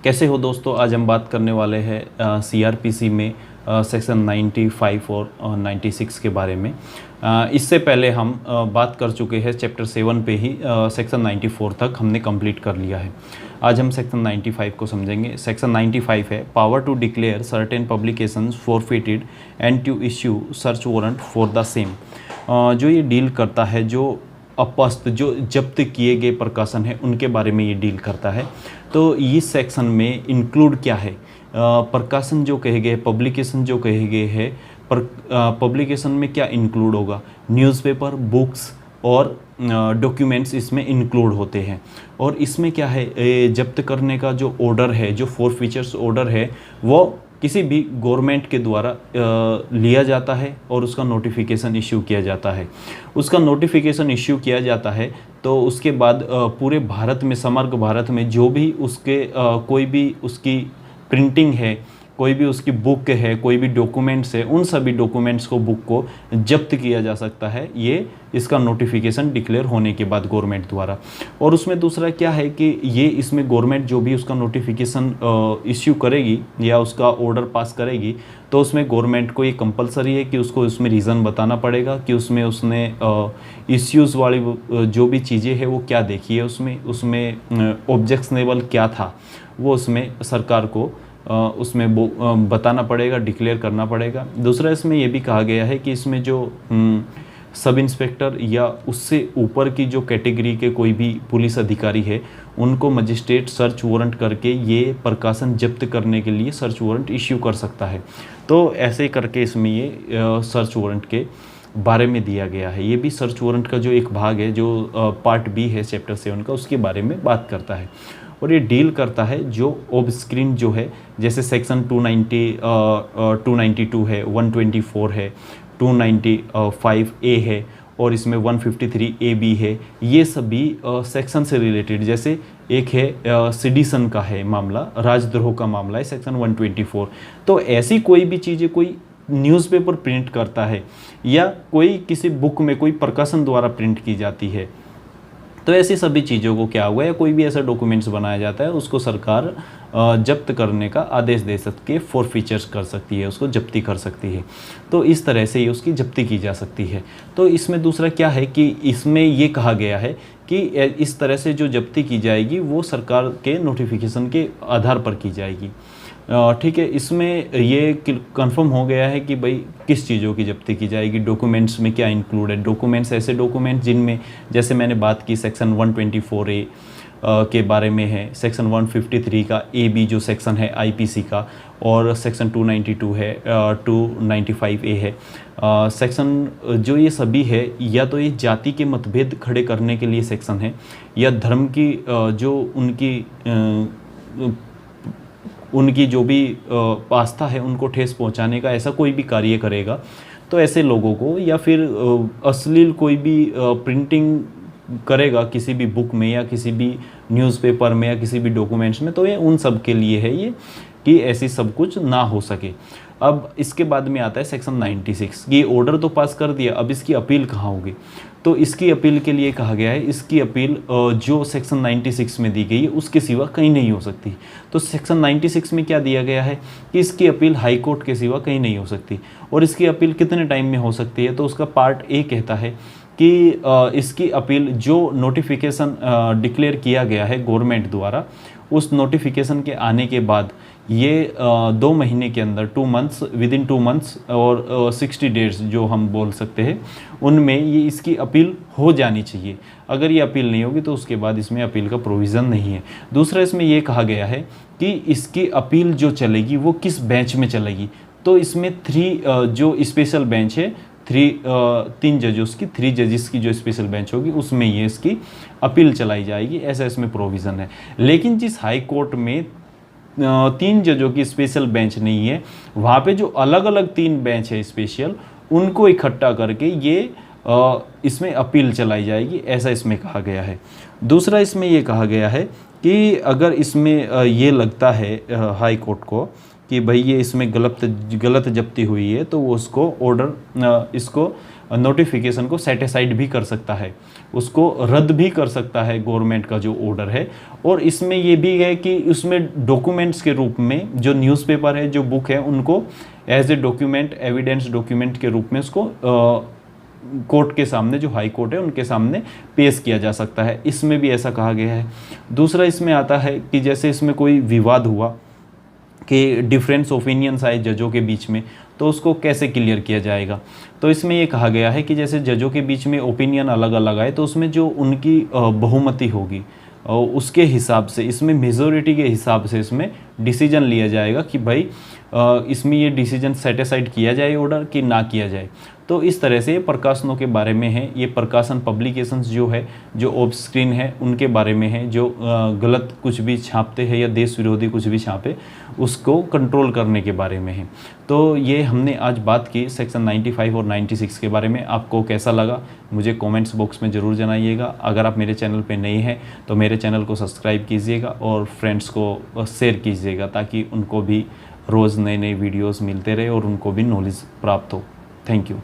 कैसे हो दोस्तों। आज हम बात करने वाले हैं सीआरपीसी में सेक्शन 95 और 96 के बारे में। इससे पहले हम बात कर चुके हैं चैप्टर 7 पे ही। सेक्शन 94 तक हमने कंप्लीट कर लिया है। आज हम सेक्शन 95 को समझेंगे। सेक्शन 95 है power to declare certain publications forfeited and to issue search warrant for the same. जो ये डील करता है, जो अपस्त जो जब्त किए गए प्रकाशन है उनके बारे में ये डील करता है। तो इस सेक्शन में इंक्लूड क्या है, प्रकाशन जो कहे गए, पब्लिकेशन जो कहे गए हैं, पर पब्लिकेशन में क्या इंक्लूड होगा, न्यूज़पेपर, बुक्स और डॉक्यूमेंट्स इसमें इंक्लूड होते हैं। और इसमें क्या है, जब्त करने का जो ऑर्डर है, जो फॉरफीचर्स ऑर्डर है, वो किसी भी गवर्नमेंट के द्वारा लिया जाता है और उसका नोटिफिकेशन इश्यू किया जाता है। उसका नोटिफिकेशन इश्यू किया जाता है तो उसके बाद पूरे भारत में, समग्र भारत में जो भी उसके कोई भी उसकी प्रिंटिंग है, कोई भी उसकी बुक है, कोई भी डॉक्यूमेंट्स है, उन सभी डॉक्यूमेंट्स को, बुक को जब्त किया जा सकता है, ये इसका नोटिफिकेशन डिक्लेयर होने के बाद गवर्नमेंट द्वारा। और उसमें दूसरा क्या है कि ये इसमें गवर्नमेंट जो भी उसका नोटिफिकेशन इश्यू करेगी या उसका ऑर्डर पास करेगी, तो उसमें गवर्नमेंट को ये कंपलसरी है कि उसको उसमें रीज़न बताना पड़ेगा कि उसमें उसने इश्यूज़ वाली जो भी चीज़ें हैं वो क्या देखी है, उसमें ऑब्जेक्शनेबल क्या था, वो उसमें सरकार को उसमें बताना पड़ेगा, डिक्लेयर करना पड़ेगा। दूसरा इसमें यह भी कहा गया है कि इसमें जो सब इंस्पेक्टर या उससे ऊपर की जो कैटेगरी के कोई भी पुलिस अधिकारी है, उनको मजिस्ट्रेट सर्च वारंट करके ये प्रकाशन जब्त करने के लिए सर्च वारंट इश्यू कर सकता है। तो ऐसे करके इसमें ये सर्च वारंट के बारे में दिया गया है। ये भी सर्च वारंट का जो एक भाग है, जो पार्ट बी है चैप्टर 7 का, उसके बारे में बात करता है। और ये डील करता है जो ऑफ स्क्रीन जो है, जैसे सेक्शन 292 है, 124 है, 295A है और इसमें 153AB है। ये सभी सेक्शन से रिलेटेड, जैसे एक है सिडिशन का है मामला, राजद्रोह का मामला है, सेक्शन 124। तो ऐसी कोई भी चीज़ें, कोई न्यूज़पेपर प्रिंट करता है या कोई किसी बुक में कोई प्रकाशन द्वारा प्रिंट की जाती है, तो ऐसी सभी चीज़ों को क्या हुआ है, कोई भी ऐसा डॉक्यूमेंट्स बनाया जाता है, उसको सरकार जब्त करने का आदेश दे सकती है, फॉरफीचर्स कर सकती है, उसको जब्ती कर सकती है। तो इस तरह से ये उसकी जब्ती की जा सकती है। तो इसमें दूसरा क्या है कि इसमें ये कहा गया है कि इस तरह से जो जब्ती की जाएगी वो सरकार के नोटिफिकेशन के आधार पर की जाएगी। ठीक है, इसमें ये कंफर्म हो गया है कि भाई किस चीज़ों की जब्ती की जाएगी, डॉक्यूमेंट्स में क्या इंक्लूड है। डॉक्यूमेंट्स ऐसे डॉक्यूमेंट्स जिनमें, जैसे मैंने बात की सेक्शन 124A के बारे में है, सेक्शन 153 का AB जो सेक्शन है आईपीसी का, और सेक्शन 292 है, 295A है। सेक्शन जो ये सभी है, या तो ये जाति के मतभेद खड़े करने के लिए सेक्शन है, या धर्म की जो उनकी जो भी आस्था है उनको ठेस पहुंचाने का ऐसा कोई भी कार्य करेगा, तो ऐसे लोगों को, या फिर अश्लील कोई भी प्रिंटिंग करेगा किसी भी बुक में या किसी भी न्यूज़पेपर में या किसी भी डॉक्यूमेंट्स में, तो ये उन सब के लिए है ये, कि ऐसी सब कुछ ना हो सके। अब इसके बाद में आता है सेक्शन 96। ये ऑर्डर तो पास कर दिया, अब इसकी अपील कहाँ होगी। तो इसकी अपील के लिए कहा गया है, इसकी अपील जो सेक्शन 96 में दी गई है उसके सिवा कहीं नहीं हो सकती। तो सेक्शन 96 में क्या दिया गया है कि इसकी अपील हाई कोर्ट के सिवा कहीं नहीं हो सकती। और इसकी अपील कितने टाइम में हो सकती है, तो उसका पार्ट ए कहता है कि इसकी अपील जो नोटिफिकेशन डिक्लेयर किया गया है गवर्नमेंट द्वारा, उस नोटिफिकेशन के आने के बाद ये 2 महीने के अंदर, 2 मंथ्स, विदिन 2 मंथ्स और 60 डेज जो हम बोल सकते हैं, उनमें ये इसकी अपील हो जानी चाहिए। अगर ये अपील नहीं होगी तो उसके बाद इसमें अपील का प्रोविज़न नहीं है। दूसरा इसमें ये कहा गया है कि इसकी अपील जो चलेगी वो किस बेंच में चलेगी। तो इसमें 3 जो स्पेशल बेंच है, 3 जजेस की, 3 जजेस की जो स्पेशल बेंच होगी, उसमें ये इसकी अपील चलाई जाएगी, ऐसा इसमें प्रोविज़न है। लेकिन जिस हाई कोर्ट में 3 जजों की स्पेशल बेंच नहीं है, वहाँ पे जो अलग अलग 3 बेंच है स्पेशल, उनको इकट्ठा करके ये इसमें अपील चलाई जाएगी, ऐसा इसमें कहा गया है। दूसरा इसमें ये कहा गया है कि अगर इसमें ये लगता है हाई कोर्ट को कि भाई ये इसमें गलत जब्ती हुई है, तो वो उसको ऑर्डर, इसको नोटिफिकेशन को सेट असाइड भी कर सकता है, उसको रद्द भी कर सकता है गवर्नमेंट का जो ऑर्डर है। और इसमें ये भी है कि उसमें डॉक्यूमेंट्स के रूप में जो न्यूज़पेपर है, जो बुक है, उनको as a document, evidence document के रूप में उसको कोर्ट के सामने, जो हाई कोर्ट है उनके सामने पेश किया जा सकता है। इसमें भी ऐसा कहा गया है। दूसरा इसमें आता है कि जैसे इसमें कोई विवाद हुआ कि डिफरेंस ओपिनियंस आए जजों के बीच में, तो उसको कैसे क्लियर किया जाएगा। तो इसमें ये कहा गया है कि जैसे जजों के बीच में ओपिनियन अलग अलग आए, तो उसमें जो उनकी बहुमति होगी उसके हिसाब से, इसमें मेजॉरिटी के हिसाब से इसमें डिसीजन लिया जाएगा कि भाई इसमें ये डिसीजन सेटिस्फाइड किया जाए ऑर्डर कि ना किया जाए। तो इस तरह से ये प्रकाशनों के बारे में है। ये प्रकाशन पब्लिकेशंस जो है, जो ऑफ स्क्रीन है, उनके बारे में है। जो गलत कुछ भी छापते हैं या देश विरोधी कुछ भी छापे, उसको कंट्रोल करने के बारे में है। तो ये हमने आज बात की सेक्शन 95 और 96 के बारे में। आपको कैसा लगा मुझे कमेंट्स बॉक्स में ज़रूर जनाइएगा। अगर आप मेरे चैनल पे नए हैं तो मेरे चैनल को सब्सक्राइब कीजिएगा और फ्रेंड्स को शेयर कीजिएगा, ताकि उनको भी रोज़ नए नए वीडियोस मिलते रहे और उनको भी नॉलेज प्राप्त हो। Thank you.